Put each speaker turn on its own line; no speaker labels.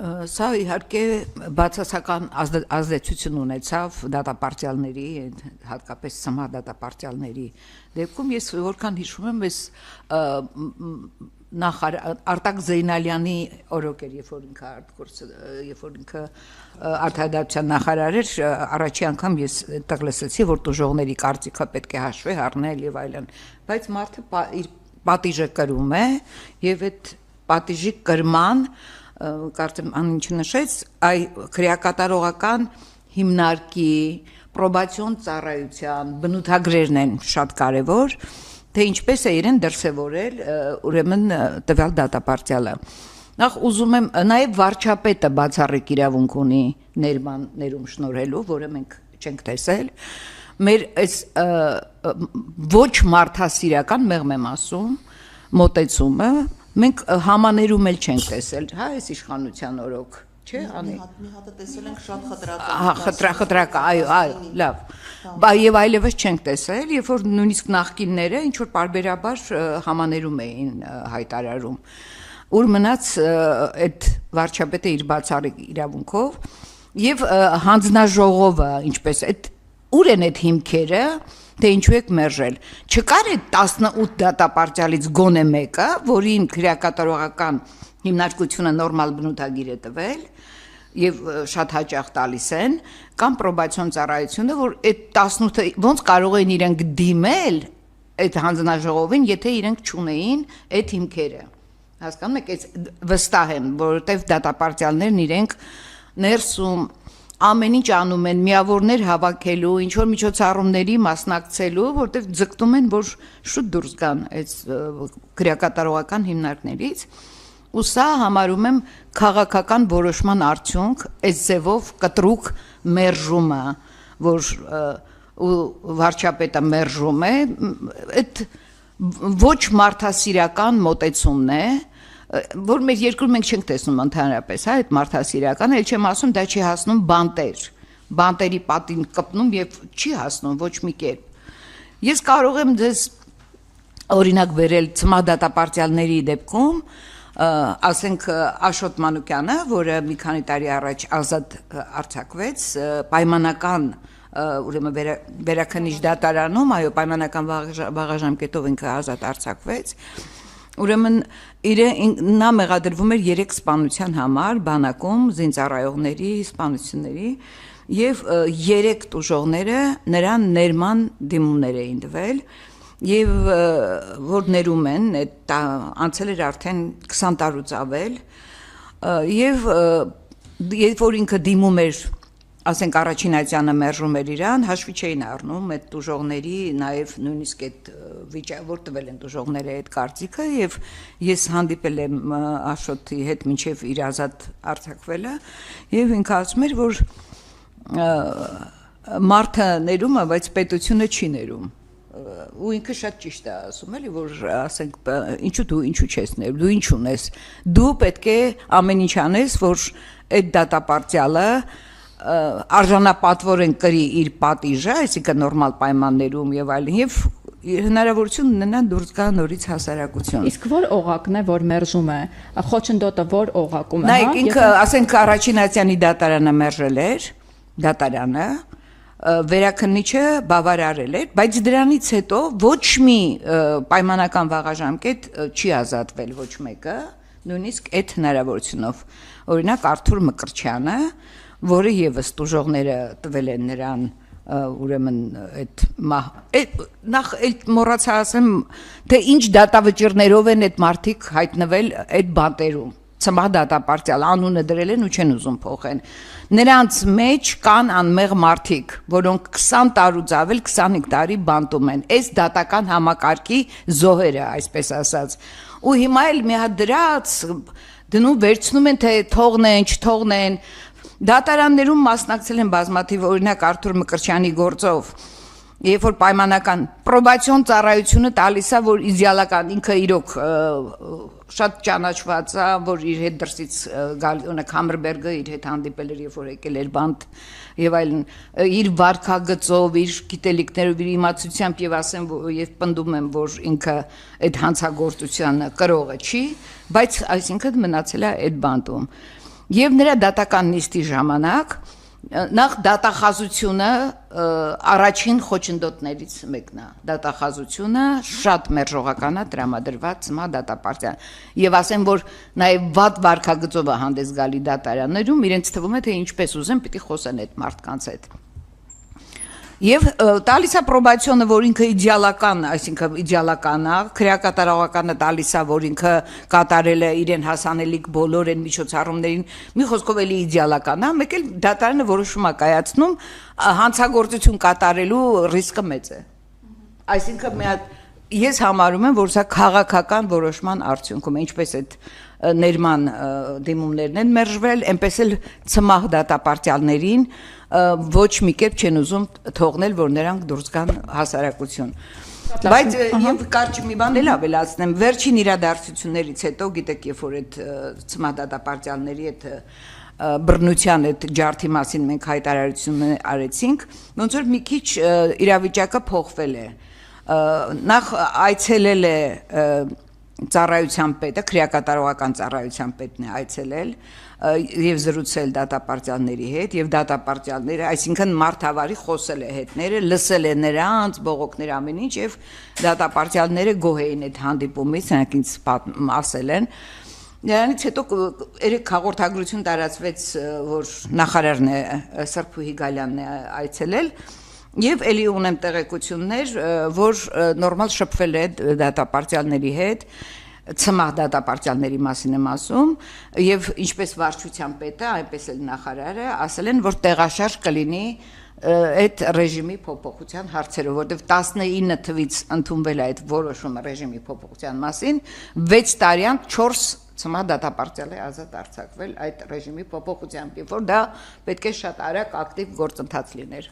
Սա իհարկե բացասական ազդեցություն ունեցավ դատապարտյալների, հատկապես սմա դատապարտյալների դեպքում ես որքան հիշում եմ, ես Արտակ Զեյնալյանի օրոք էր, երբ որ ինքը արտահայտության նախարար էր, առաջի անգամ ես այդտեղ լսեցի, որ տուժողների կարծիքը պետք է հաշվի առնել եւ այլն, բայց մարդը իր պատիժը կրում է եւ այդ պատիժի կրման կարծեմ անինչը նշեց, այ քրեակատարողական հիմնարկի, պրոբացիոն ծառայության բնութագրերն են շատ կարևոր, թե ինչպես է իրեն դրսևորել ուրեմն տվյալ դատապարտյալը։ Նախ ուզում եմ նաև վարչապետը բացառիկ իրավունք ունի ներում շնորհելու, որը մենք չենք տեսել։ Մեր այս ոչ մարդասիրական մեղմ եմ ասում, մոտեցումը մենք համաներում էլ չենք տեսել, հա, այս իշխանության օրոք, չէ՞, անի։
Մի հատը տեսել ենք շատ
խտրական, այո, լավ։ Եվ այլևս չենք տեսել, երբ որ նույնիսկ նախկինները ինչ որ պարբերաբար համաներում էին հայտարարում։ Ուր մնաց այդ վարչապետը իր բացառիկ իրավունքով եւ հանձնաժողովը, ինչպես այդ ուր են այդ հիմքերը, թե ինչու եք մերժել։ Չկար այդ 18 դատապարտյալից գոնե մեկը, որին քրեակատարողական հիմնարկությունը նորմալ բնութագիր է տվել եւ շատ հաճախ տալիս են, կամ պրոբացիոն ծառայությունը, որ այդ 18-ը ոնց կարող են իրենք դիմել այդ հանձնաժողովին, եթե իրենք չունեին այդ հիմքերը։ Հասկանում եք, այս վստահ եմ, որովհետեւ դատապարտյալներն իրենք ներսում ամեն ինչ անում են, միավորներ հավաքելու, ինչ որ միջոցառումների մասնակցելու, որտեղ ձգտում են, որ շուտ դուրս գան այս քրեակատարողական հիմնարկներից, ու սա համարում եմ քաղաքական որոշման արդյունք, այս ձևով կտրուկ մերժումը, որ վարչապետը մերժում է, այդ ոչ մարդասիրական մոտեցումն է, որ մեր երկրում մենք չենք տեսնում ընդհանրապես, հա, այդ մարդասիրական, էլ չեմ ասում, դա չի հասնում բանտերի պատին կպնում եւ չի հասնում ոչ մի կերպ։ Ես կարող եմ ձեզ օրինակ վերել ցմահ դատապարտյալների դեպքում, ասենք Աշոտ Մանուկյանը, որը մի քանի տարի առաջ ազատ արձակվեց, պայմանական ուրեմն վերաքննիչ դատարանում, այո, պայմանական վաղաժամկետով ինքը ազատ արձակվեց, ուրեմն նա մեղադրվում էր 3 սպանության համար բանակում զինծառայողների սպանությունների եւ 3 տուժողները նրան ներման դիմումներ էին տվել եւ որ ներում են անցել էր արդեն 20 տարուց ավել եւ երբ որ ինքը դիմում էր ասենք առաջին այցյանը մերժում էր իրան, հաշվի չէին առնում այդ տուժողների, նաև նույնիսկ այդ որ տվել են տուժողները այդ կարծիքը եւ ես հանդիպել եմ Աշոտի հետ մինչեւ իր ազատ արձակվելը եւ ինքը ասում էր, որ մարդը ներում է, բայց պետությունը չի ներում։ Ու ինքը շատ ճիշտ է ասում, էլի, որ ասենք ինչու չես ներում, դու ինչ ունես, դու պետք է ամեն ինչ անես, որ այդ դատապարտյալը արժանապատվորեն կրի իր պատիժը, այսինքն նորմալ պայմաններում եւ այլն, եւ հնարավորություն ունենա դուրս գա նորից հասարակություն։
Իսկ որ օղակն է, որ մերժում է, խոչընդոտը որ օղակում է, հա?
Նայեք, ինքը ասենք առաջին ացյանի դատարանը մերժել էր, դատարանը, վերաքննիչը բավարարել էր, բայց դրանից հետո ոչ մի պայմանական վաղաժամկետ չի ազատվել ոչ մեկը, նույնիսկ այդ հնարավորությունով։ Օրինակ Արթուր Մկրտչյանը, որը եւս տուժողները տվել են նրան ուրեմն այդ նախ մոռացա ասեմ թե ինչ դատավճիռներով են այդ մարդիկ հայտնվել այդ բանտերում ցմահ դատապարտյալ անունը դրել են ու չեն ուզում փոխեն նրանց մեջ կան անմեղ մարդիկ որոնք 20 տարուց ավել 25 տարի բանտում են այս դատական համակարգի զոհերը այսպես ասած ու հիմա էլ մի հատ դրած դնում վերցնում են թե թողնեն չթողնեն դատարաններում մասնակցել են բազմաթիվ օրինակ Արթուր Մկրտչյանի գործով երբ որ պայմանական պրոբացիոն ծառայությունը տալիս է որ իդեալական ինքը իրոք շատ ճանաչված է որ իր հետ դրսից գալի օրինակ Համերբերգը իր հետ հանդիպել էր երբ որ եկել էր բանտ եւ այլն իր վարքագծով իր գիտելիքներով իր իմացությամբ եւ ասեմ եւ պնդում եմ որ ինքը այդ հանցագործությանը կրողը չի բայց այսինքն մնացել է այդ բանտում Եվ նրա դատական նիստի ժամանակ նախ դատախազությունը առաջին խոչընդոտներից մեկն է դատախազությունը շատ մերժողական է տրամադրված Ցմահ դատապարտիան եւ ասեմ որ նաեւ վատ վարքագծով է հանդես գալի դատարաններում իրենց թվում է թե ինչպես ուզեն պիտի խոսեն այդ մարդկանց հետ Եվ տալիս է պրոբացիոնը, որ ինքը իդեալական, այսինքն իդեալական է, քրեակատարողականը տալիս է, որ ինքը կատարել է իրեն հասանելիք բոլոր այն միջոցառումներին, մի խոսքով էլի իդեալական է, մեկ էլ դատարանը որոշում է կայացնում, հանցագործություն կատարելու ռիսկը մեծ է։ Այսինքն մի հատ ես համարում եմ, որ սա քաղաքական որոշման արդյունքում է, ինչպես այդ ներման դիմումներն են մերժվել, այնպես էլ Ցմահ դատապարտյալներին ոչ մի կերպ չեն ուզում թողնել, որ նրանք դուրս գան հասարակություն։ Բայց եւ կարճ մի բան էլ ավելացնեմ, վերջին իրադարձություններից հետո, գիտեք, երբ որ այդ Ցմահ դատապարտյալների այդ բռնության այդ ջարդի մասին մենք հայտարարություն արեցինք, ոնց որ մի քիչ իրավիճակը փոխվել է։ Նախ այցելել է ծառայության պետը, քրեակատարողական ծառայության պետն է այցելել եւ զրուցել դատապարտյալների հետ եւ դատապարտյալները, այսինքն մարդավարի խոսել է հետները, լսել է նրանց, բողոքներ ամեն ինչ եւ դատապարտյալները գոհ էին այդ հանդիպումից, նրանք ինձ ասել են Նրանից հետո երեք հաղորդագրություն տարածվեց, որ նախարարն է Սրբուհի Գալյանն է այցելել Եվ էլի ունեմ տեղեկություններ, որ նորմալ շփվել է դատապարտյալների հետ, Ցմահ դատապարտյալների մասին եմ ասում, եւ ինչպես վարչության պետը, այնպես էլ նախարարը ասել են, որ տեղաշարժ կլինի այդ ռեժիմի փոփոխության հարցերով, որտեղ 19 թվից ընդունվել է այդ որոշումը ռեժիմի փոփոխության մասին, 6 տարյան 4 Ցմահ դատապարտյալ է ազատ արձակվել այդ ռեժիմի փոփոխությամբ, որ դա պետք է շատ արագ ակտիվ գործընթաց լիներ։